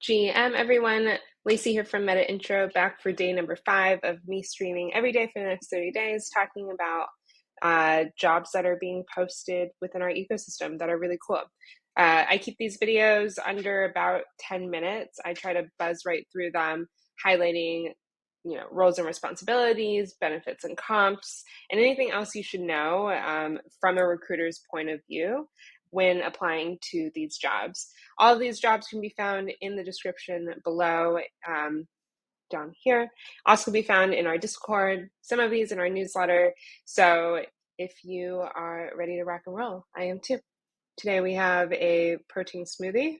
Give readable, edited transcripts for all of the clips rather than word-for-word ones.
GM everyone, Lacey here from Meta Intro, back for day number 5 of me streaming every day for the next 30 days, talking about jobs that are being posted within our ecosystem that are really cool. I keep these videos under about 10 minutes. I try to buzz right through them, highlighting roles and responsibilities, benefits and comps, and anything else you should know from a recruiter's point of view when applying to these jobs. All of these jobs can be found in the description below down here. Also can be found in our Discord, some of these in our newsletter. So if you are ready to rock and roll, I am too. Today we have a protein smoothie.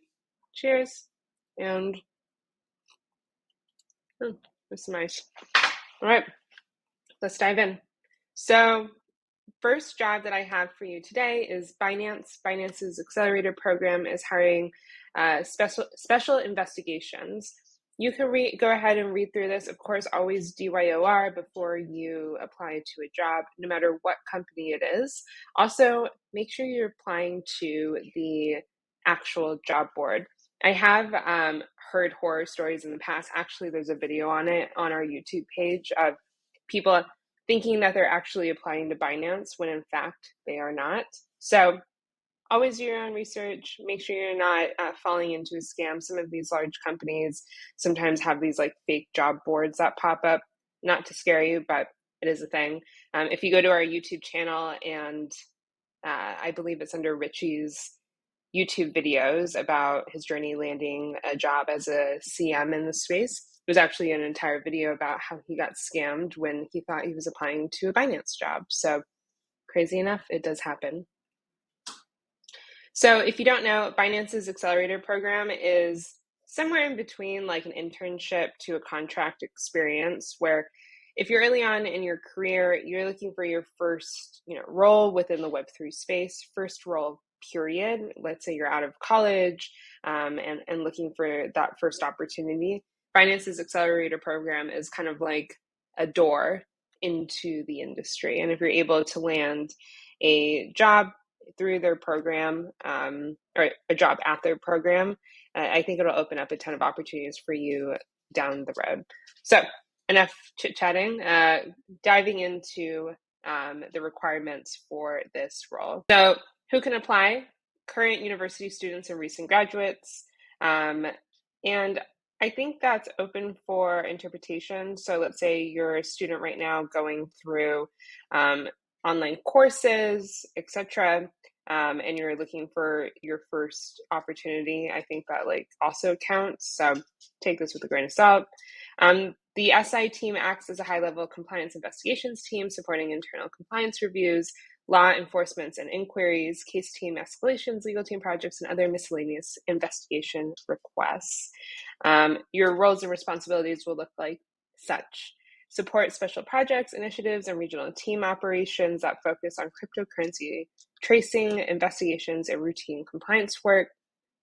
Cheers. And there's some ice. All right, let's dive in. So first job that I have for you today is Binance. Binance's Accelerator program is hiring special investigations. You can go ahead and read through this. Of course, always DYOR before you apply to a job, no matter what company it is. Also, make sure you're applying to the actual job board. I have heard horror stories in the past. Actually, there's a video on it on our YouTube page of people thinking that they're actually applying to Binance when in fact they are not. So always do your own research. Make sure you're not falling into a scam. Some of these large companies sometimes have these like fake job boards that pop up. Not to scare you, but it is a thing. If you go to our YouTube channel, and I believe it's under Richie's YouTube videos about his journey landing a job as a CM in the space, there's actually an entire video about how he got scammed when he thought he was applying to a Binance job. So crazy enough, it does happen. So if you don't know, Binance's Accelerator program is somewhere in between like an internship to a contract experience, where if you're early on in your career, you're looking for your first role within the Web3 space, first role period. Let's say you're out of college and looking for that first opportunity. Binance's Accelerator program is kind of like a door into the industry. And if you're able to land a job through their program or a job at their program, I think it'll open up a ton of opportunities for you down the road. So enough chit-chatting, diving into the requirements for this role. So who can apply? Current university students and recent graduates. And I think that's open for interpretation. So let's say you're a student right now going through online courses, etc., and you're looking for your first opportunity. I think that also counts. So take this with a grain of salt. The SI team acts as a high-level compliance investigations team supporting internal compliance reviews, law enforcements and inquiries, case team escalations, legal team projects, and other miscellaneous investigation requests. Your roles and responsibilities will look like such: support special projects, initiatives, and regional team operations that focus on cryptocurrency tracing, investigations, and routine compliance work,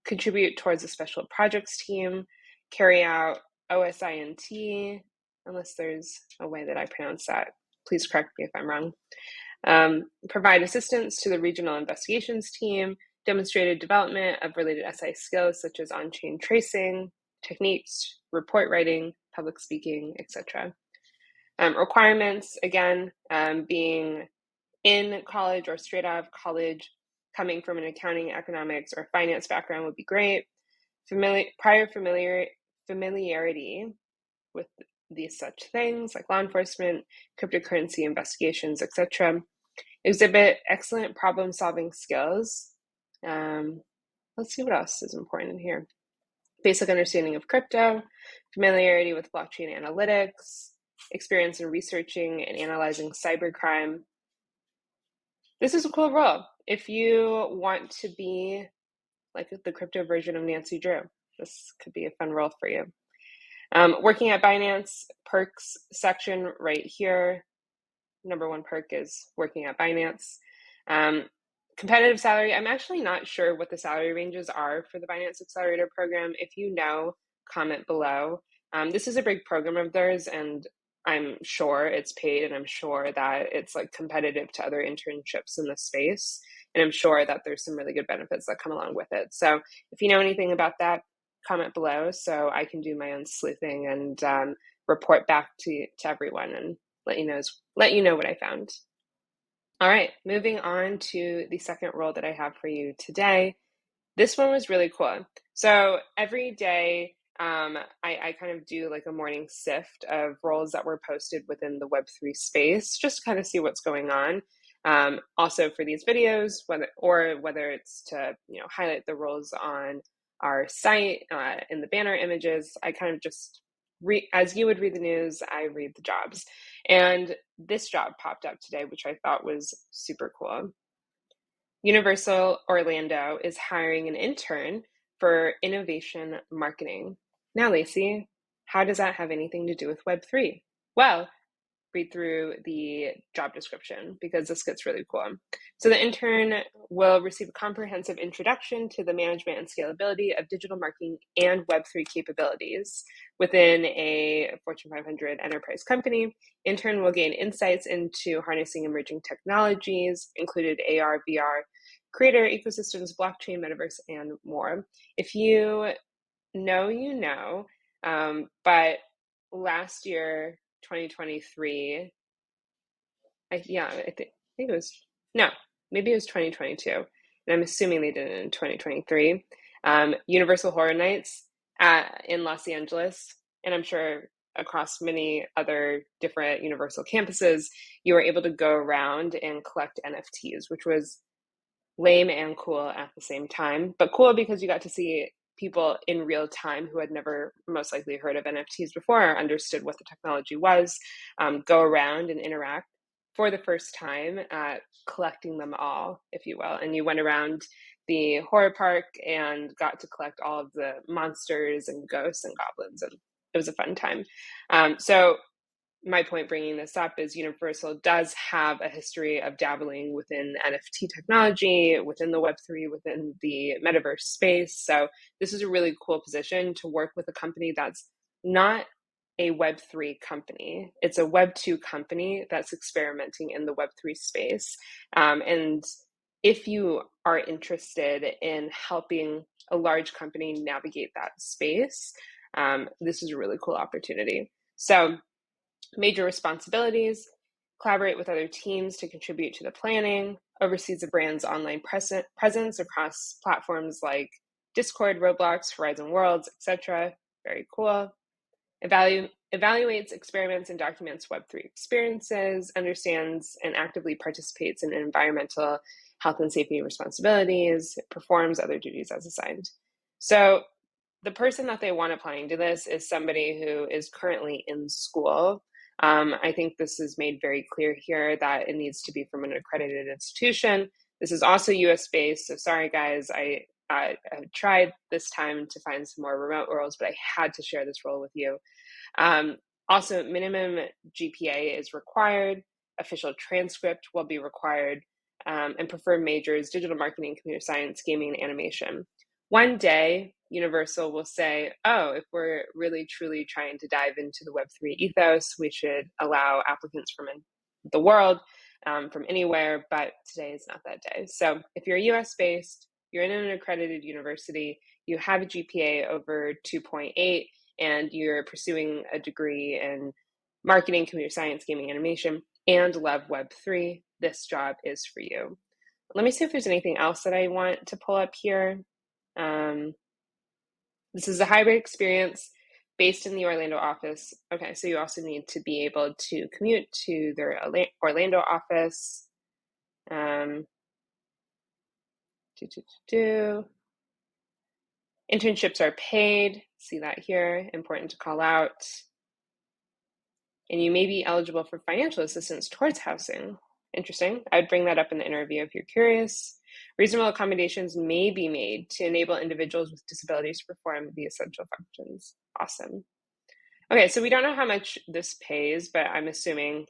contribute towards a special projects team, carry out OSINT, unless there's a way that I pronounce that. Please correct me if I'm wrong. Provide assistance to the regional investigations team, demonstrated development of related SI skills such as on-chain tracing, techniques, report writing, public speaking, etc. Requirements, again, being in college or straight out of college, coming from an accounting, economics, or finance background would be great. Prior familiarity with these such things like law enforcement, cryptocurrency investigations, etc. Exhibit excellent problem-solving skills. Let's see what else is important here. Basic understanding of crypto, familiarity with blockchain analytics, experience in researching and analyzing cybercrime. This is a cool role. If you want to be like the crypto version of Nancy Drew, this could be a fun role for you. Working at Binance, perks section right here. Number one perk is working at Binance. Competitive salary. I'm actually not sure what the salary ranges are for the Binance Accelerator program. If you know, comment below. This is a big program of theirs, and I'm sure it's paid, and I'm sure that it's competitive to other internships in the space. And I'm sure that there's some really good benefits that come along with it. So if you know anything about that, comment below so I can do my own sleuthing and report back to everyone and let you know what I found. All right, moving on to the second role that I have for you today. This one was really cool. So every day, I kind of do like a morning sift of roles that were posted within the Web3 space, just to kind of see what's going on. Also for these videos, whether it's to highlight the roles on our site in the banner images, I kind of just read as you would read the news. I read the jobs, and this job popped up today, which I thought was super cool. Universal Orlando is hiring an intern for innovation marketing. Now, Lacey, how does that have anything to do with Web3? Well, read through the job description because this gets really cool. So the intern will receive a comprehensive introduction to the management and scalability of digital marketing and Web3 capabilities within a Fortune 500 enterprise company. Intern will gain insights into harnessing emerging technologies, included AR, VR, creator ecosystems, blockchain, metaverse, and more. If you know, you know, but last year, 2023, I think it was, no, maybe it was 2022, and I'm assuming they did it in 2023. Universal Horror Nights in Los Angeles, and I'm sure across many other different Universal campuses, you were able to go around and collect NFTs, which was lame and cool at the same time, but cool because you got to see people in real time who had never most likely heard of NFTs before or understood what the technology was, go around and interact for the first time, collecting them all, if you will. And you went around the horror park and got to collect all of the monsters and ghosts and goblins, and it was a fun time. So my point bringing this up is Universal does have a history of dabbling within NFT technology, within the Web3, within the metaverse space. So this is a really cool position to work with a company that's not a Web3 company. It's a Web2 company that's experimenting in the Web3 space. And if you are interested in helping a large company navigate that space, this is a really cool opportunity. So major responsibilities: collaborate with other teams to contribute to the planning, oversees the brand's online presence across platforms like Discord, Roblox, Horizon Worlds, etc. Very cool. Evaluates, experiments, and documents Web3 experiences, understands and actively participates in environmental health and safety responsibilities, performs other duties as assigned. So the person that they want applying to this is somebody who is currently in school. I think this is made very clear here that it needs to be from an accredited institution. This is also US based, so sorry guys, I tried this time to find some more remote roles, but I had to share this role with you. Also, minimum GPA is required, official transcript will be required, and preferred majors: digital marketing, computer science, gaming, and animation. One day, Universal will say, oh, if we're really truly trying to dive into the Web3 ethos, we should allow applicants from the world, from anywhere, but today is not that day. So if you're US based, you're in an accredited university, you have a GPA over 2.8, and you're pursuing a degree in marketing, computer science, gaming, animation, and love Web3, this job is for you. Let me see if there's anything else that I want to pull up here. This is a hybrid experience based in the Orlando office. Okay, so you also need to be able to commute to their Orlando office. Internships are paid. See that here, important to call out. And you may be eligible for financial assistance towards housing. Interesting. I'd bring that up in the interview if you're curious. Reasonable accommodations may be made to enable individuals with disabilities to perform the essential functions. Awesome. Okay, so we don't know how much this pays, but I'm assuming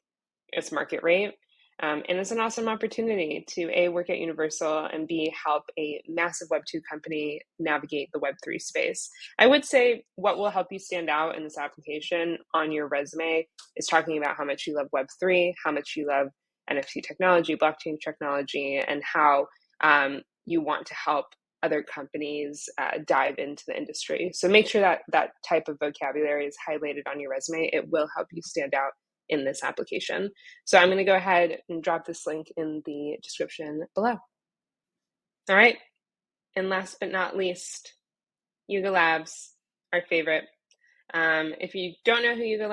it's market rate. And it's an awesome opportunity to A, work at Universal, and B, help a massive Web2 company navigate the Web3 space. I would say what will help you stand out in this application on your resume is talking about how much you love Web3, how much you love NFT technology, blockchain technology, and how you want to help other companies dive into the industry. So make sure that that type of vocabulary is highlighted on your resume. It will help you stand out in this application. So I'm going to go ahead and drop this link in the description below. All right. And last but not least, Yuga Labs, our favorite. If you don't know who Yuga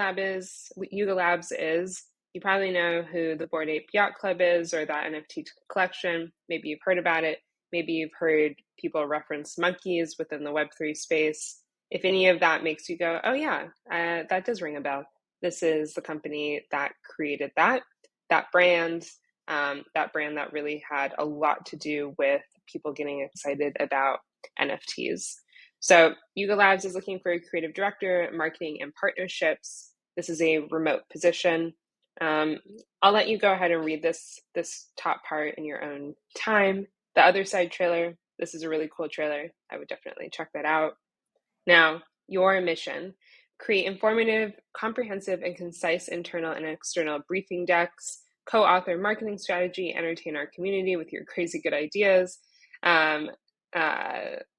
Labs is, you probably know who the Bored Ape Yacht Club is, or that NFT collection. Maybe you've heard about it. Maybe you've heard people reference monkeys within the Web3 space. If any of that makes you go, oh yeah, that does ring a bell. This is the company that created that brand that really had a lot to do with people getting excited about NFTs. So Yuga Labs is looking for a creative director, marketing, and partnerships. This is a remote position. I'll let you go ahead and read this top part in your own time. The other side trailer, this is a really cool trailer. I would definitely check that out. Now, your mission: create informative, comprehensive, and concise internal and external briefing decks, co-author marketing strategy, entertain our community with your crazy good ideas.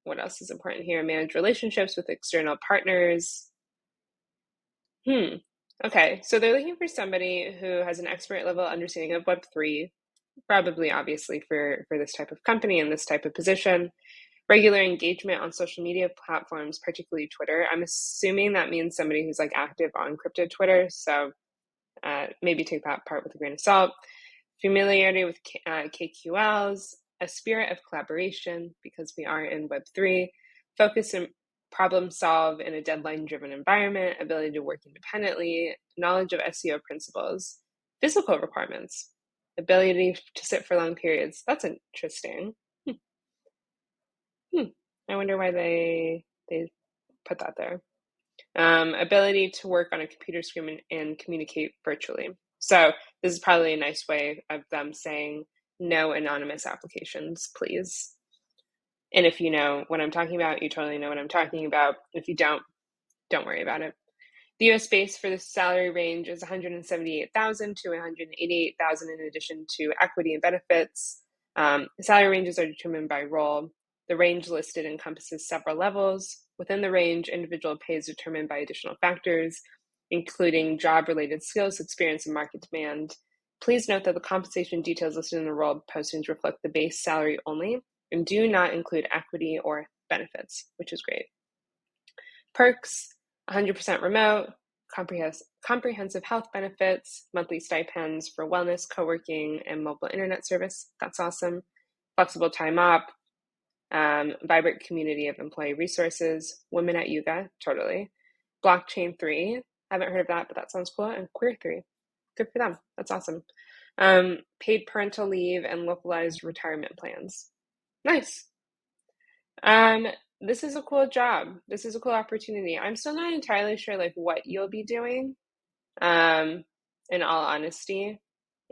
What else is important here? Manage relationships with external partners. Okay, so they're looking for somebody who has an expert level understanding of Web3, probably obviously for this type of company and this type of position. Regular engagement on social media platforms, particularly Twitter. I'm assuming that means somebody who's like active on crypto Twitter, so maybe take that part with a grain of salt. Familiarity with KQLs, a spirit of collaboration, because we are in Web3, focus and problem solve in a deadline-driven environment, ability to work independently, knowledge of SEO principles, physical requirements, ability to sit for long periods. That's interesting. I wonder why they put that there. Ability to work on a computer screen and communicate virtually. So this is probably a nice way of them saying no anonymous applications, please. And if you know what I'm talking about, you totally know what I'm talking about. If you don't worry about it. The US base for this salary range is $178,000 to $188,000 in addition to equity and benefits. Salary ranges are determined by role. The range listed encompasses several levels. Within the range, individual pay is determined by additional factors, including job-related skills, experience, and market demand. Please note that the compensation details listed in the role postings reflect the base salary only and do not include equity or benefits, which is great. Perks: 100% remote, comprehensive health benefits, monthly stipends for wellness, co-working, and mobile internet service. That's awesome. Flexible time off, vibrant community of employee resources, women at Yuga, totally. Blockchain 3, haven't heard of that, but that sounds cool. And Queer 3, good for them. That's awesome. Paid parental leave and localized retirement plans. Nice. This is a cool job. This is a cool opportunity. I'm still not entirely sure like what you'll be doing, in all honesty.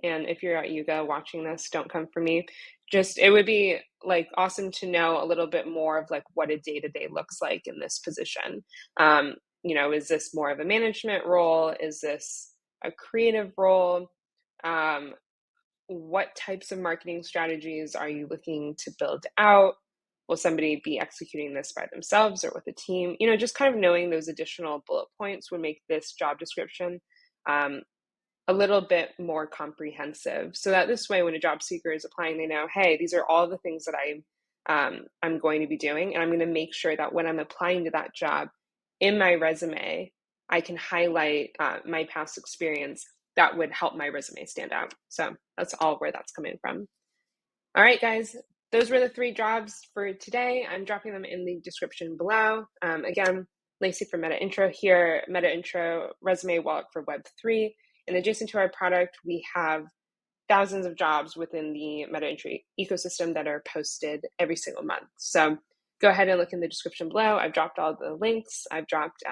And if you're at Yuga watching this, don't come for me. Just, it would be like awesome to know a little bit more of like what a day-to-day looks like in this position. Is this more of a management role? Is this a creative role? What types of marketing strategies are you looking to build out? Will somebody be executing this by themselves or with a team? Just kind of knowing those additional bullet points would make this job description a little bit more comprehensive, so that this way when a job seeker is applying, they know, hey, these are all the things that I'm going to be doing, and I'm going to make sure that when I'm applying to that job in my resume, I can highlight my past experience that would help my resume stand out. So that's all where that's coming from. All right, guys, those were the 3 jobs for today. I'm dropping them in the description below. Again, Lacey from Meta Intro here. Meta Intro resume wallet for Web3. And adjacent to our product, we have thousands of jobs within the Meta Intro ecosystem that are posted every single month. So go ahead and look in the description below. I've dropped all the links. I've dropped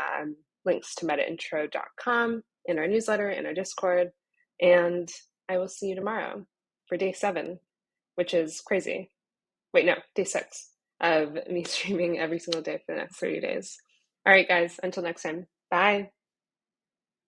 links to metaintro.com in our newsletter, in our Discord. And I will see you tomorrow for day 7, which is crazy. Wait, no, day 6 of me streaming every single day for the next 30 days. All right, guys, until next time. Bye.